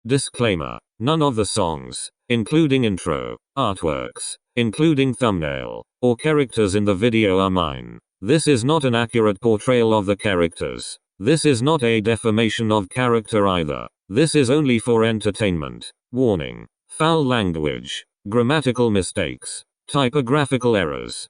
Disclaimer. None of the songs, including intro, artworks, including thumbnail, or characters in the video are mine. This is not an accurate portrayal of the characters. This is not a defamation of character either. This is only for entertainment. Warning. Foul language, grammatical mistakes, typographical errors.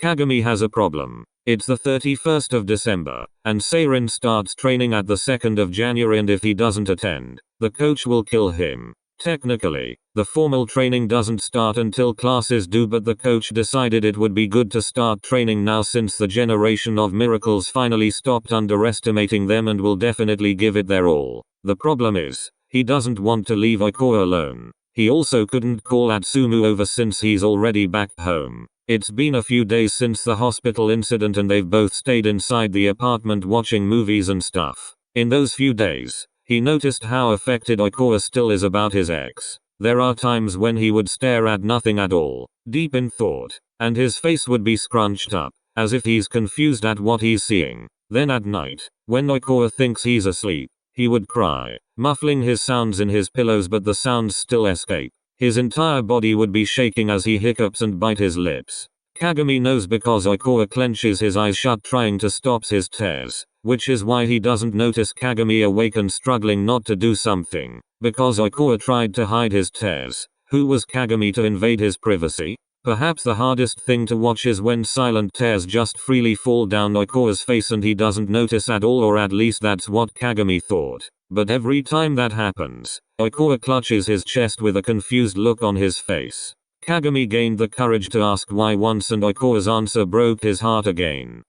Kagami has a problem. It's the 31st of December, and Seirin starts training at the 2nd of January, and if he doesn't attend, the coach will kill him. Technically, the formal training doesn't start until classes do, but the coach decided it would be good to start training now since the generation of miracles finally stopped underestimating them and will definitely give it their all. The problem is, he doesn't want to leave Oikoa alone. He also couldn't call Atsumu over since he's already back home. It's been a few days since the hospital incident and they've both stayed inside the apartment watching movies and stuff. In those few days, he noticed how affected Oikoa still is about his ex. There are times when he would stare at nothing at all, deep in thought, and his face would be scrunched up, as if he's confused at what he's seeing. Then at night, when Oikoa thinks he's asleep, he would cry, muffling his sounds in his pillows, but the sounds still escape. His entire body would be shaking as he hiccups and bite his lips. Kagami knows because Oikoa clenches his eyes shut trying to stop his tears, which is why he doesn't notice Kagami awake and struggling not to do something. Because Oikoa tried to hide his tears, who was Kagami to invade his privacy? Perhaps the hardest thing to watch is when silent tears just freely fall down Oikoa's face and he doesn't notice at all, or at least that's what Kagami thought. But every time that happens, Oikoa clutches his chest with a confused look on his face. Kagami gained the courage to ask why once, and Oikoa's answer broke his heart again.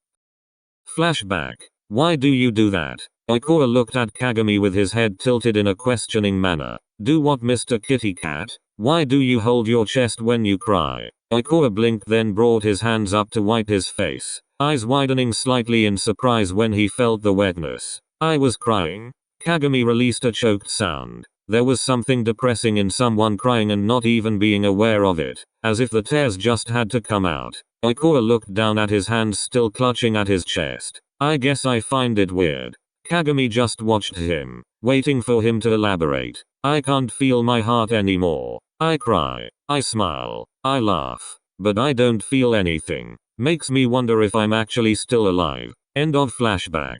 Flashback. Why do you do that? Oikoa looked at Kagami with his head tilted in a questioning manner. Do what, Mr. Kitty Cat? Why do you hold your chest when you cry? Oikoa blinked, then brought his hands up to wipe his face, eyes widening slightly in surprise when he felt the wetness. I was crying? Kagami released a choked sound. There was something depressing in someone crying and not even being aware of it, as if the tears just had to come out. Oikoa looked down at his hands still clutching at his chest. I guess I find it weird. Kagami just watched him, waiting for him to elaborate. I can't feel my heart anymore. I cry, I smile, I laugh, but I don't feel anything. Makes me wonder if I'm actually still alive. End of flashback.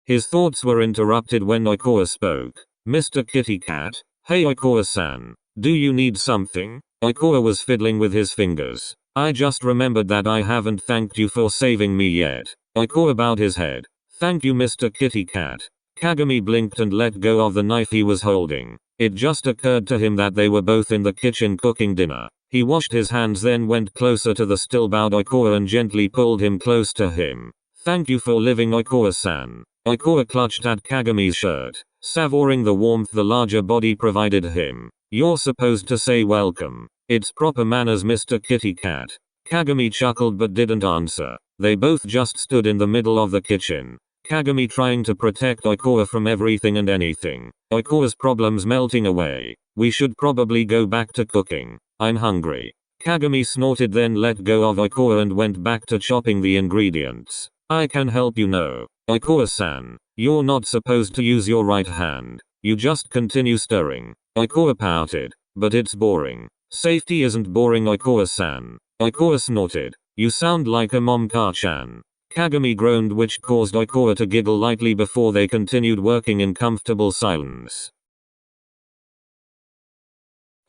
His thoughts were interrupted when Oikoa spoke. Mr. Kitty Cat? Hey Oikoa-san. Do you need something? Oikoa was fiddling with his fingers. I just remembered that I haven't thanked you for saving me yet. Oikoa bowed his head. Thank you, Mr. Kitty Cat. Kagami blinked and let go of the knife he was holding. It just occurred to him that they were both in the kitchen cooking dinner. He washed his hands, then went closer to the still bowed Oikoa and gently pulled him close to him. Thank you for living, Oikoa-san. Oikoa clutched at Kagami's shirt, savoring the warmth the larger body provided him. You're supposed to say welcome. It's proper manners, Mr. Kitty Cat. Kagami chuckled but didn't answer. They both just stood in the middle of the kitchen. Kagami trying to protect Oikoa from everything and anything. Oikoa's problems melting away. We should probably go back to cooking. I'm hungry. Kagami snorted, then let go of Oikoa and went back to chopping the ingredients. I can help you know. Oikoa-san, you're not supposed to use your right hand. You just continue stirring. Oikoa pouted. But it's boring. Safety isn't boring, Oikoa-san. Oikoa snorted. You sound like a momka-chan. Kagami groaned, which caused Oikoa to giggle lightly before they continued working in comfortable silence.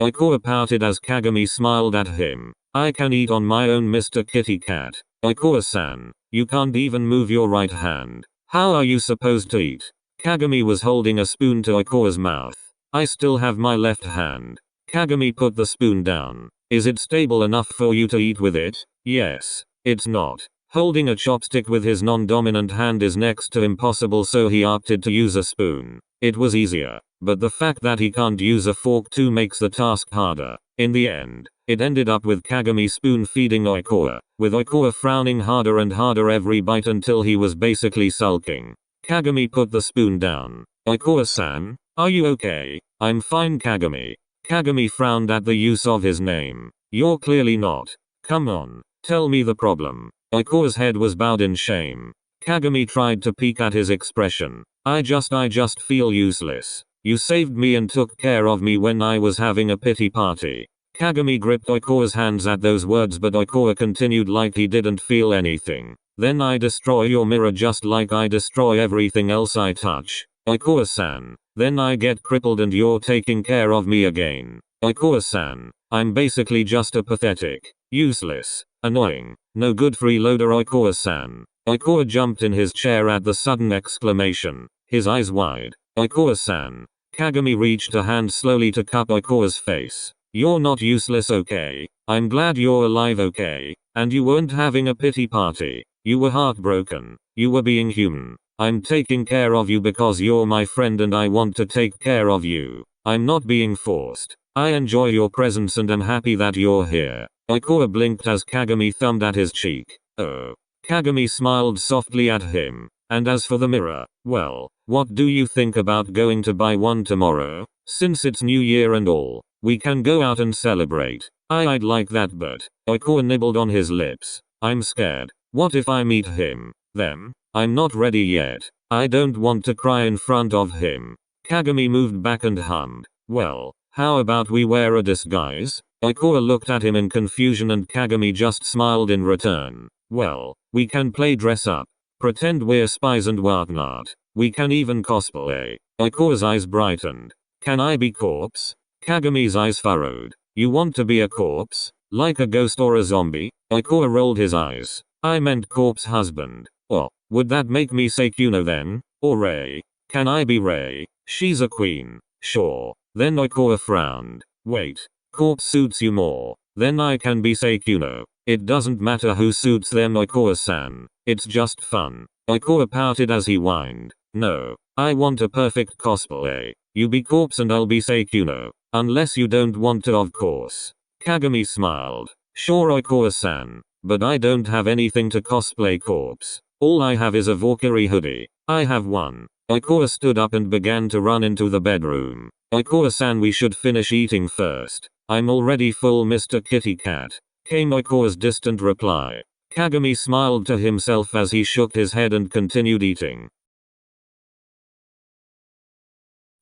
Oikoa pouted as Kagami smiled at him. I can eat on my own, Mr. Kitty Cat. Oikoa-san, you can't even move your right hand. How are you supposed to eat? Kagami was holding a spoon to Oikoa's mouth. I still have my left hand. Kagami put the spoon down. Is it stable enough for you to eat with it? Yes. It's not. Holding a chopstick with his non-dominant hand is next to impossible, so he opted to use a spoon. It was easier, but the fact that he can't use a fork too makes the task harder. In the end, it ended up with Kagami spoon-feeding Oikoa, with Oikoa frowning harder and harder every bite until he was basically sulking. Kagami put the spoon down. Oikoa-san, are you okay? I'm fine, Kagami. Kagami frowned at the use of his name. You're clearly not. Come on, tell me the problem. Oikoa's head was bowed in shame. Kagami tried to peek at his expression. I just feel useless. You saved me and took care of me when I was having a pity party. Kagami gripped Oikoa's hands at those words, but Oikoa continued like he didn't feel anything. Then I destroy your mirror just like I destroy everything else I touch. Oikoa-san. Then I get crippled and you're taking care of me again. Oikoa-san. I'm basically just a pathetic, useless, annoying, no good freeloader Oikoa-san. Oikoa jumped in his chair at the sudden exclamation, his eyes wide. Oikoa-san. Kagami reached a hand slowly to cup Oikoa's face. You're not useless, okay? I'm glad you're alive, okay? And you weren't having a pity party. You were heartbroken. You were being human. I'm taking care of you because you're my friend and I want to take care of you. I'm not being forced. I enjoy your presence and am happy that you're here. Oikoa blinked as Kagami thumbed at his cheek. Oh. Kagami smiled softly at him. And as for the mirror, well, what do you think about going to buy one tomorrow? Since it's New Year and all, we can go out and celebrate. I'd like that, but Oikoa nibbled on his lips. I'm scared. What if I meet him? Them? I'm not ready yet. I don't want to cry in front of him. Kagami moved back and hummed. Well, how about we wear a disguise? Oikoa looked at him in confusion and Kagami just smiled in return. Well, we can play dress up. Pretend we're spies and whatnot. We can even cosplay. Oikoa's eyes brightened. Can I be corpse? Kagami's eyes furrowed. You want to be a corpse? Like a ghost or a zombie? Oikoa rolled his eyes. I meant corpse husband. Oh, would that make me Seikuno then? Or Rei? Can I be Rei? She's a queen. Sure. Then Oikoa frowned. Wait. Corpse suits you more. Then I can be Seikuno. It doesn't matter who suits them, Oikoa-san. It's just fun. Oikoa pouted as he whined. No. I want a perfect cosplay. You be corpse and I'll be Seikuno. Unless you don't want to, of course. Kagami smiled. Sure, Oikoa-san. But I don't have anything to cosplay corpse. All I have is a Valkyrie hoodie. I have one. Oikoa stood up and began to run into the bedroom. Oikoa-san, we should finish eating first. I'm already full, Mr. Kitty Cat. Came Oikoa's distant reply. Kagami smiled to himself as he shook his head and continued eating.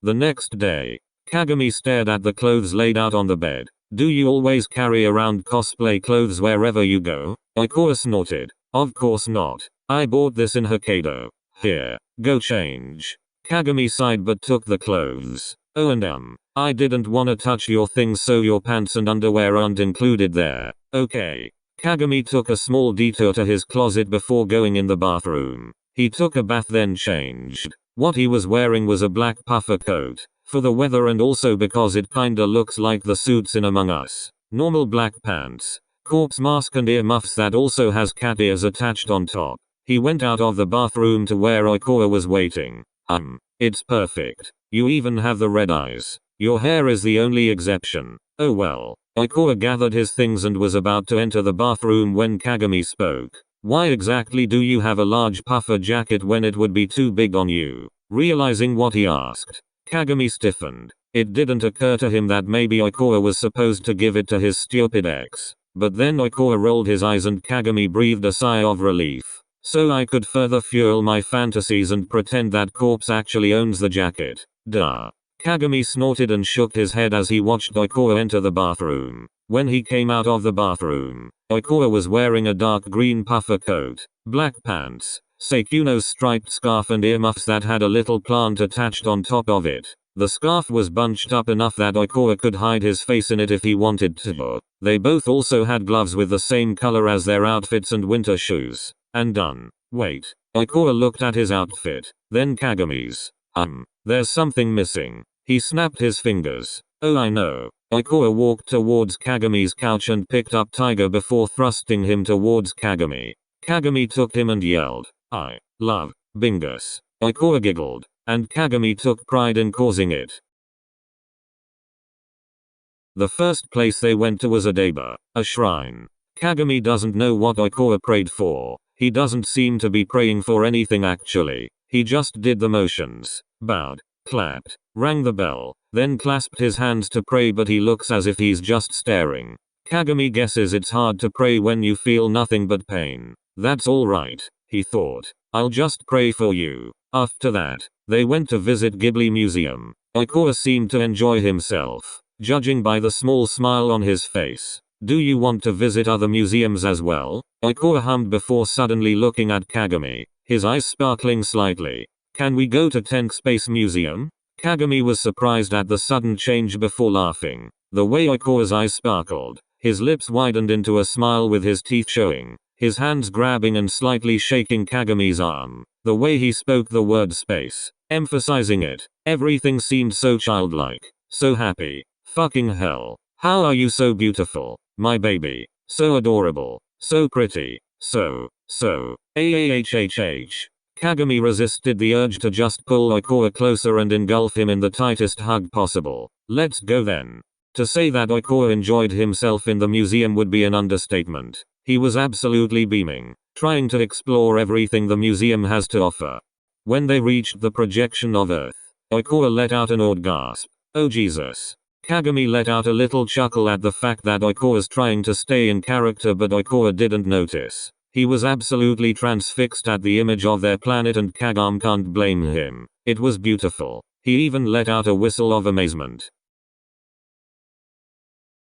The next day, Kagami stared at the clothes laid out on the bed. Do you always carry around cosplay clothes wherever you go? Oikoa snorted. Of course not. I bought this in Hokkaido. Here, go change. Kagami sighed but took the clothes. Oh, and I didn't wanna touch your things, so your pants and underwear aren't included there. Okay. Kagami took a small detour to his closet before going in the bathroom. He took a bath then changed. What he was wearing was a black puffer coat. For the weather and also because it kinda looks like the suits in Among Us. Normal black pants. Corpse mask and earmuffs that also has cat ears attached on top. He went out of the bathroom to where Oikoa was waiting. It's perfect. You even have the red eyes. Your hair is the only exception. Oh well. Oikoa gathered his things and was about to enter the bathroom when Kagami spoke. Why exactly do you have a large puffer jacket when it would be too big on you? Realizing what he asked, Kagami stiffened. It didn't occur to him that maybe Oikoa was supposed to give it to his stupid ex. But then Oikoa rolled his eyes and Kagami breathed a sigh of relief. So I could further fuel my fantasies and pretend that corpse actually owns the jacket. Duh. Kagami snorted and shook his head as he watched Oikoa enter the bathroom. When he came out of the bathroom, Oikoa was wearing a dark green puffer coat, black pants, Seikuno's striped scarf and earmuffs that had a little plant attached on top of it. The scarf was bunched up enough that Oikoa could hide his face in it if he wanted to. They both also had gloves with the same color as their outfits and winter shoes. And done. Wait. Oikoa looked at his outfit, then Kagami's. There's something missing. He snapped his fingers. Oh, I know. Oikoa walked towards Kagami's couch and picked up Tiger before thrusting him towards Kagami. Kagami took him and yelled, I love Bingus. Oikoa giggled, and Kagami took pride in causing it. The first place they went to was a deba, a shrine. Kagami doesn't know what Oikoa prayed for. He doesn't seem to be praying for anything actually. He just did the motions, bowed, clapped, rang the bell, then clasped his hands to pray, but he looks as if he's just staring. Kagami guesses it's hard to pray when you feel nothing but pain. That's alright, he thought. I'll just pray for you. After that, They went to visit Ghibli Museum. Oikawa seemed to enjoy himself, judging by the small smile on his face. Do you want to visit other museums as well? Oikawa hummed before suddenly looking at Kagami, his eyes sparkling slightly. Can we go to Tenk Space Museum? Kagami was surprised at the sudden change before laughing. The way Oikawa's eyes sparkled, his lips widened into a smile with his teeth showing, his hands grabbing and slightly shaking Kagami's arm. The way he spoke the word space, emphasizing it, everything seemed so childlike, so happy. Fucking hell. How are you so beautiful, my baby? So adorable, so pretty, so, ahhhh. Kagami resisted the urge to just pull Oikawa closer and engulf him in the tightest hug possible. Let's go then. To say that Oikawa enjoyed himself in the museum would be an understatement. He was absolutely beaming, trying to explore everything the museum has to offer. When they reached the projection of Earth, Oikawa let out an awed gasp. Oh Jesus. Kagami let out a little chuckle at the fact that Oikawa's trying to stay in character, but Oikawa didn't notice. He was absolutely transfixed at the image of their planet, and Kagami can't blame him. It was beautiful. He even let out a whistle of amazement.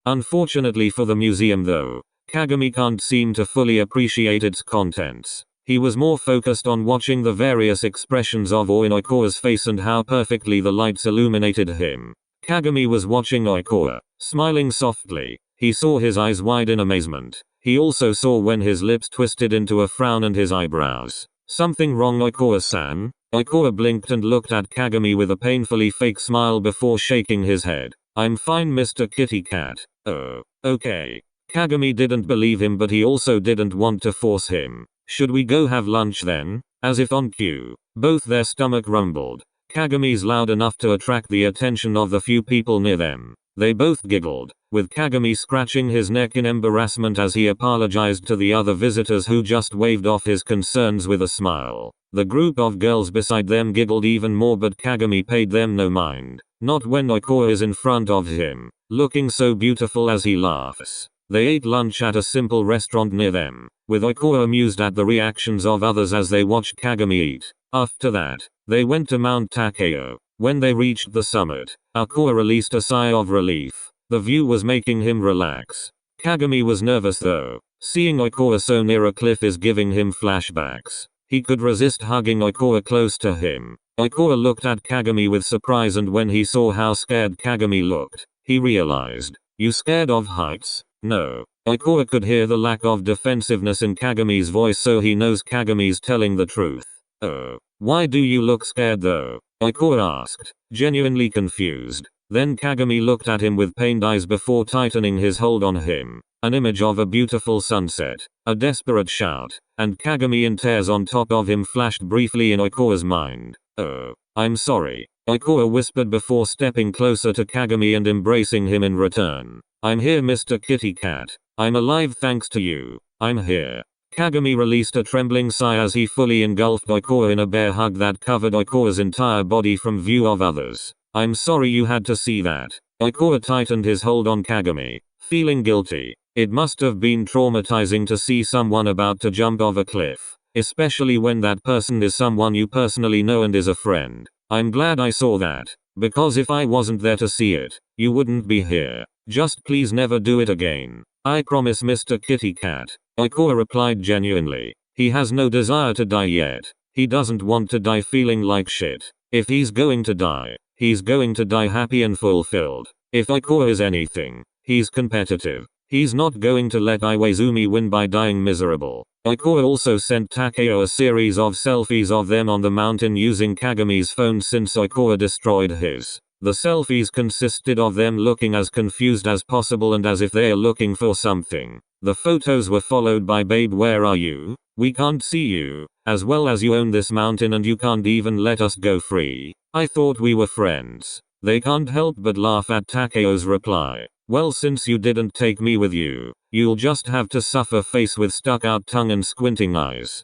Unfortunately for the museum though, Kagami can't seem to fully appreciate its contents. He was more focused on watching the various expressions of awe in Oikawa's face and how perfectly the lights illuminated him. Kagami was watching Oikawa, smiling softly. He saw his eyes wide in amazement. He also saw when his lips twisted into a frown and his eyebrows. Something wrong, Oikawa-san? Oikawa blinked and looked at Kagami with a painfully fake smile before shaking his head. I'm fine, Mr. Kitty Cat. Oh, okay. Kagami didn't believe him, but he also didn't want to force him. Should we go have lunch then? As if on cue, both their stomach rumbled. Kagami's loud enough to attract the attention of the few people near them. They both giggled, with Kagami scratching his neck in embarrassment as he apologized to the other visitors who just waved off his concerns with a smile. The group of girls beside them giggled even more, but Kagami paid them no mind. Not when Oikawa is in front of him, looking so beautiful as he laughs. They ate lunch at a simple restaurant near them, with Oikawa amused at the reactions of others as they watched Kagami eat. After that, they went to Mount Takao. When they reached the summit, Oikawa released a sigh of relief. The view was making him relax. Kagami was nervous though. Seeing Oikawa so near a cliff is giving him flashbacks. He could resist hugging Oikawa close to him. Oikawa looked at Kagami with surprise, and when he saw how scared Kagami looked, he realized. You scared of heights? No. Oikawa could hear the lack of defensiveness in Kagami's voice, so he knows Kagami's telling the truth. Oh. Why do you look scared though? Oikawa asked, genuinely confused. Then Kagami looked at him with pained eyes before tightening his hold on him. An image of a beautiful sunset, a desperate shout, and Kagami in tears on top of him flashed briefly in Oikawa's mind. Oh, I'm sorry, Oikawa whispered before stepping closer to Kagami and embracing him in return. I'm here, Mr. Kitty Cat. I'm alive thanks to you. I'm here. Kagami released a trembling sigh as he fully engulfed Oikawa in a bear hug that covered Oikawa's entire body from view of others. I'm sorry you had to see that. Oikawa tightened his hold on Kagami, feeling guilty. It must have been traumatizing to see someone about to jump off a cliff, especially when that person is someone you personally know and is a friend. I'm glad I saw that, because if I wasn't there to see it, you wouldn't be here. Just please never do it again. I promise, Mr. Kitty Cat. Oikawa replied genuinely. He has no desire to die yet. He doesn't want to die feeling like shit. If he's going to die, he's going to die happy and fulfilled. If Oikawa is anything, he's competitive. He's not going to let Iwaizumi win by dying miserable. Oikawa also sent Takao a series of selfies of them on the mountain using Kagami's phone since Oikawa destroyed his. The selfies consisted of them looking as confused as possible and as if they are looking for something. The photos were followed by "Babe, where are you? We can't see you," as well as "You own this mountain and you can't even let us go free. I thought we were friends." They can't help but laugh at Takao's reply. "Well, since you didn't take me with you, you'll just have to suffer, face with stuck out tongue and squinting eyes.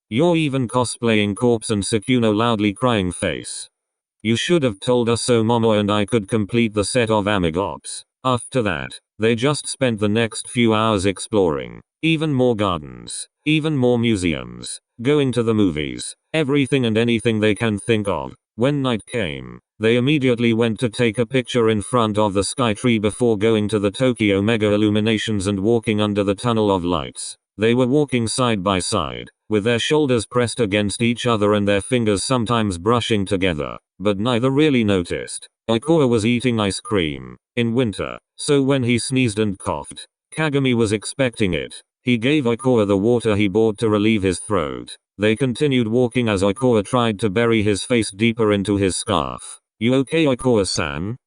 You're even cosplaying Corpse and Sekuno loudly crying face. You should have told us so Momo and I could complete the set of Amigops." After that, they just spent the next few hours exploring. Even more gardens. Even more museums. Going to the movies. Everything and anything they can think of. When night came, they immediately went to take a picture in front of the sky tree before going to the Tokyo Mega Illuminations and walking under the tunnel of lights. They were walking side by side, with their shoulders pressed against each other and their fingers sometimes brushing together, but neither really noticed. Aikoa was eating ice cream in winter, so when he sneezed and coughed, Kagami was expecting it. He gave Aikoa the water he bought to relieve his throat. They continued walking as Aikoa tried to bury his face deeper into his scarf. You okay, Aikoa-san?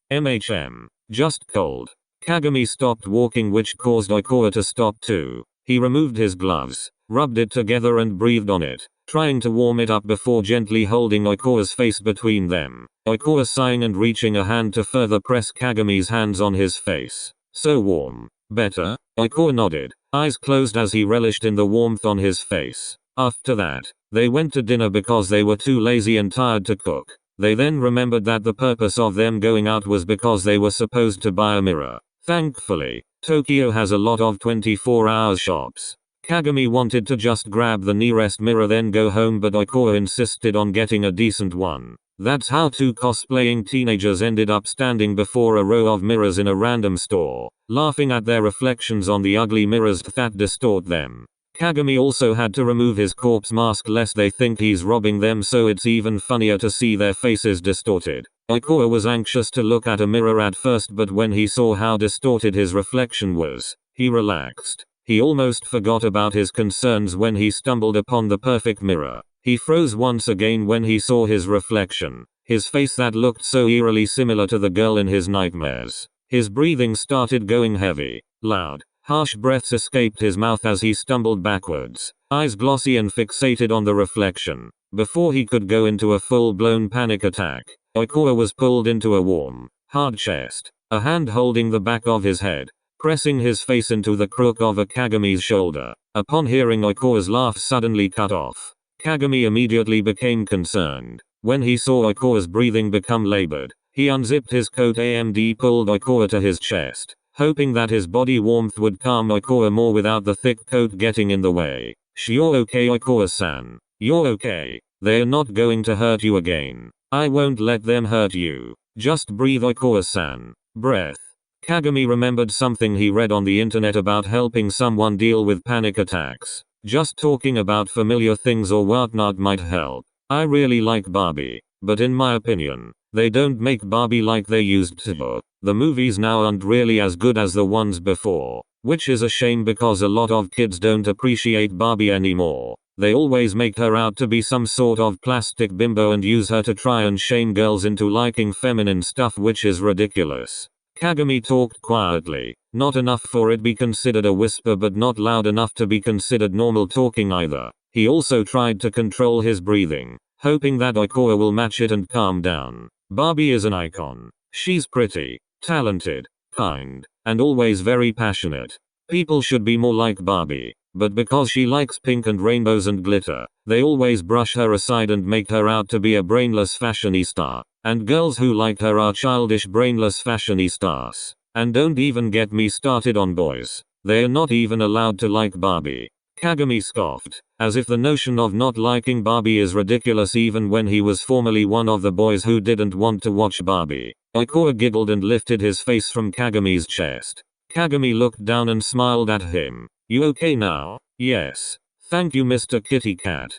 Just cold. Kagami stopped walking, which caused Aikoa to stop too. He removed his gloves, rubbed it together and breathed on it, trying to warm it up before gently holding Aikoa's face between them. Aikoa sighing and reaching a hand to further press Kagami's hands on his face. So warm. Better? Aikoa nodded, eyes closed as he relished in the warmth on his face. After that, they went to dinner because they were too lazy and tired to cook. They then remembered that the purpose of them going out was because they were supposed to buy a mirror. Thankfully, Tokyo has a lot of 24-hour shops. Kagami wanted to just grab the nearest mirror then go home, but Aikoa insisted on getting a decent one. That's how two cosplaying teenagers ended up standing before a row of mirrors in a random store, laughing at their reflections on the ugly mirrors that distort them. Kagami also had to remove his corpse mask lest they think he's robbing them, so it's even funnier to see their faces distorted. Aikoa was anxious to look at a mirror at first, but when he saw how distorted his reflection was, he relaxed. He almost forgot about his concerns when he stumbled upon the perfect mirror. He froze once again when he saw his reflection, his face that looked so eerily similar to the girl in his nightmares. His breathing started going heavy. Loud, harsh breaths escaped his mouth as he stumbled backwards, eyes glossy and fixated on the reflection. Before he could go into a full-blown panic attack, Aikoa was pulled into a warm, hard chest, a hand holding the back of his head, pressing his face into the crook of a Kagami's shoulder. Upon hearing Aikoa's laugh suddenly cut off, Kagami immediately became concerned. When he saw Aikoa's breathing become labored, he unzipped his coat and pulled Aikoa to his chest, hoping that his body warmth would calm Aikoa more without the thick coat getting in the way. You're okay, Aikoa-san. You're okay. They're not going to hurt you again. I won't let them hurt you. Just breathe, Aikoa-san. Breath. Kagami remembered something he read on the internet about helping someone deal with panic attacks. Just talking about familiar things or whatnot might help. I really like Barbie, but in my opinion, they don't make Barbie like they used to. The movies now aren't really as good as the ones before, which is a shame because a lot of kids don't appreciate Barbie anymore. They always make her out to be some sort of plastic bimbo and use her to try and shame girls into liking feminine stuff, which is ridiculous. Kagami talked quietly, not enough for it be considered a whisper but not loud enough to be considered normal talking either. He also tried to control his breathing, hoping that Aikoa will match it and calm down. Barbie is an icon. She's pretty, talented, kind, and always very passionate. People should be more like Barbie, but because she likes pink and rainbows and glitter, they always brush her aside and make her out to be a brainless fashionista. And girls who like her are childish brainless fashionistas. And don't even get me started on boys. They're not even allowed to like Barbie. Kagami scoffed, as if the notion of not liking Barbie is ridiculous even when he was formerly one of the boys who didn't want to watch Barbie. Aikoa giggled and lifted his face from Kagami's chest. Kagami looked down and smiled at him. You okay now? Yes. Thank you, Mr. Kitty Cat.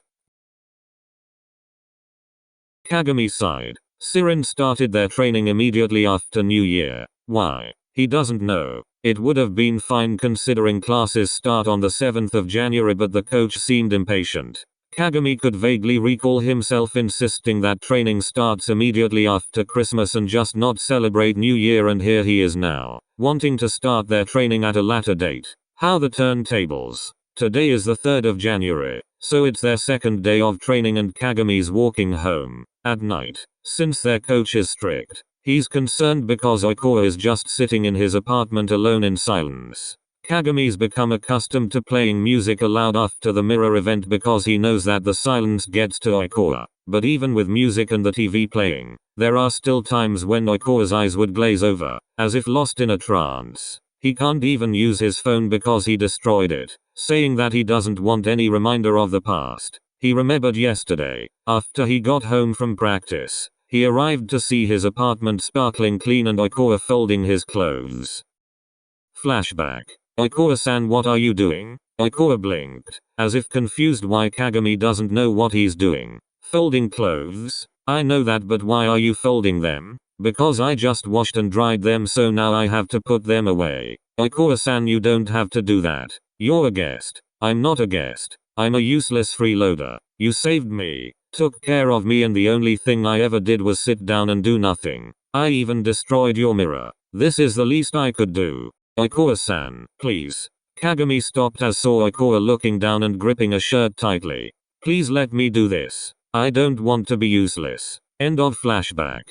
Kagami sighed. Siren started their training immediately after New Year. Why? He doesn't know. It would have been fine considering classes start on the 7th of January, but the coach seemed impatient. Kagami could vaguely recall himself insisting that training starts immediately after Christmas and just not celebrate New Year, and here he is now, wanting to start their training at a later date. How the turntables. Today is the 3rd of January, so it's their second day of training and Kagami's walking home at night. Since their coach is strict, he's concerned because Aikoa is just sitting in his apartment alone in silence. Kagami's become accustomed to playing music aloud after the mirror event because he knows that the silence gets to Aikoa. But even with music and the TV playing, there are still times when Aikoa's eyes would glaze over, as if lost in a trance. He can't even use his phone because he destroyed it. saying that he doesn't want any reminder of the past. He remembered yesterday, after he got home from practice. He arrived to see his apartment sparkling clean and Oikawa folding his clothes. Flashback. Oikawa-san, what are you doing? Oikawa blinked, as if confused why Kagami doesn't know what he's doing. Folding clothes? I know that, but why are you folding them? Because I just washed and dried them, so now I have to put them away. Oikawa-san, you don't have to do that. You're a guest. I'm not a guest. I'm a useless freeloader. You saved me, took care of me, and the only thing I ever did was sit down and do nothing. I even destroyed your mirror. This is the least I could do. Oikawa-san, please. Kagami stopped as saw Oikawa looking down and gripping a shirt tightly. Please let me do this. I don't want to be useless. End of flashback.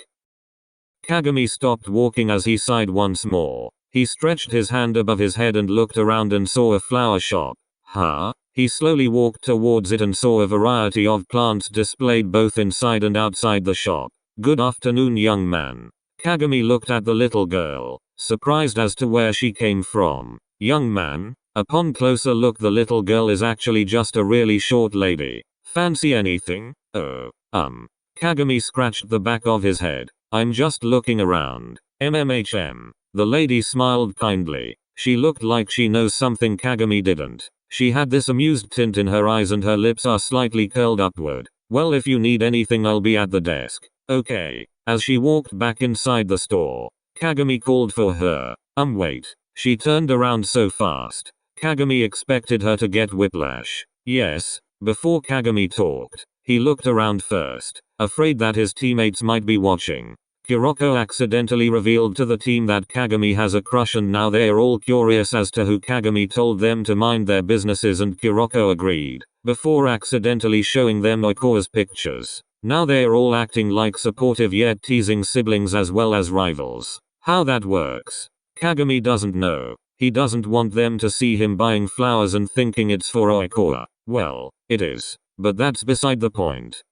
Kagami stopped walking as he sighed once more. He stretched his hand above his head and looked around and saw a flower shop. Huh? He slowly walked towards it and saw a variety of plants displayed both inside and outside the shop. Good afternoon, young man. Kagami looked at the little girl, surprised as to where she came from. Young man? Upon closer look, the little girl is actually just a really short lady. Fancy anything? Kagami scratched the back of his head. I'm just looking around. MMHM. The lady smiled kindly. She looked like she knows something Kagami didn't. She had this amused tint in her eyes and her lips are slightly curled upward. Well, if you need anything, I'll be at the desk. Okay. As she walked back inside the store, Kagami called for her. Wait. She turned around so fast. Kagami expected her to get whiplash. Yes. Before Kagami talked, he looked around first, afraid that his teammates might be watching. Kuroko accidentally revealed to the team that Kagami has a crush, and now they are all curious as to who. Kagami told them to mind their businesses and Kuroko agreed, before accidentally showing them Oikawa's pictures. Now they are all acting like supportive yet teasing siblings as well as rivals. How that works, Kagami doesn't know. He doesn't want them to see him buying flowers and thinking it's for Oikawa. Well, it is, but that's beside the point.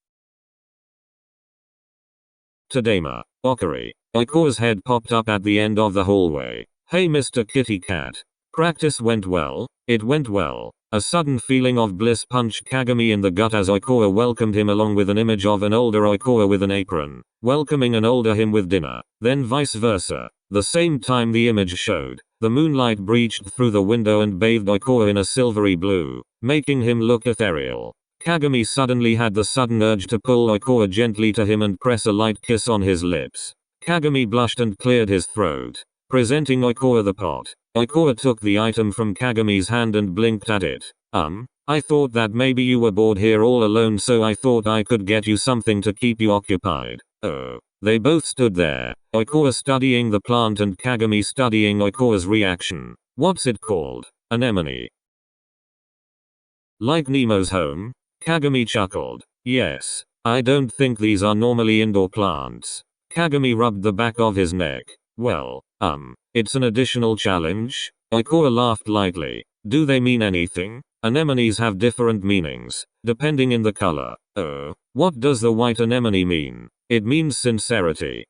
Tadema. Okari. Oikawa's head popped up at the end of the hallway. Hey Mr. Kitty Cat. Practice went well? It went well. A sudden feeling of bliss punched Kagami in the gut as Oikawa welcomed him, along with an image of an older Oikawa with an apron, welcoming an older him with dinner, then vice versa. The same time the image showed, the moonlight breached through the window and bathed Oikawa in a silvery blue, making him look ethereal. Kagami suddenly had the sudden urge to pull Oikawa gently to him and press a light kiss on his lips. Kagami blushed and cleared his throat, presenting Oikawa the pot. Oikawa took the item from Kagami's hand and blinked at it. I thought that maybe you were bored here all alone, so I thought I could get you something to keep you occupied. Oh. They both stood there, Oikawa studying the plant and Kagami studying Oikawa's reaction. What's it called? Anemone. Like Nemo's home? Kagami chuckled. Yes. I don't think these are normally indoor plants. Kagami rubbed the back of his neck. Well, it's an additional challenge? Oikawa laughed lightly. Do they mean anything? Anemones have different meanings, depending in the color. Oh, what does the white anemone mean? It means sincerity.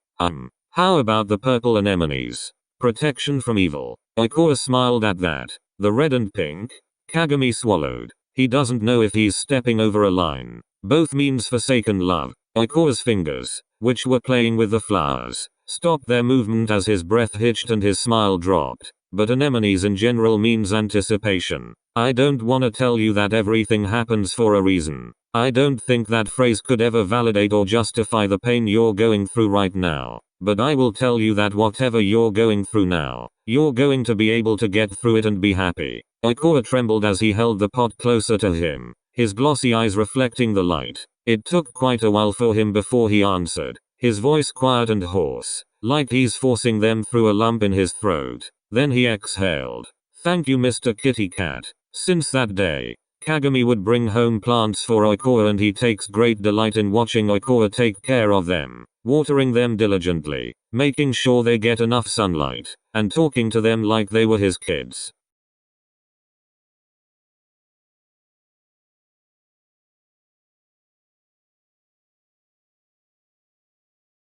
How about the purple anemones? Protection from evil. Oikawa smiled at that. The red and pink? Kagami swallowed. He doesn't know if he's stepping over a line. Both means forsaken love. Oikawa's fingers, which were playing with the flowers, stopped their movement as his breath hitched and his smile dropped. But anemones in general means anticipation. I don't wanna tell you that everything happens for a reason. I don't think that phrase could ever validate or justify the pain you're going through right now. But I will tell you that whatever you're going through now, you're going to be able to get through it and be happy. Oikawa trembled as he held the pot closer to him, his glossy eyes reflecting the light. It took quite a while for him before he answered, his voice quiet and hoarse, like he's forcing them through a lump in his throat. Then he exhaled. Thank you, Mr. Kitty Cat. Since that day, Kagami would bring home plants for Oikawa and he takes great delight in watching Oikawa take care of them, watering them diligently, making sure they get enough sunlight, and talking to them like they were his kids.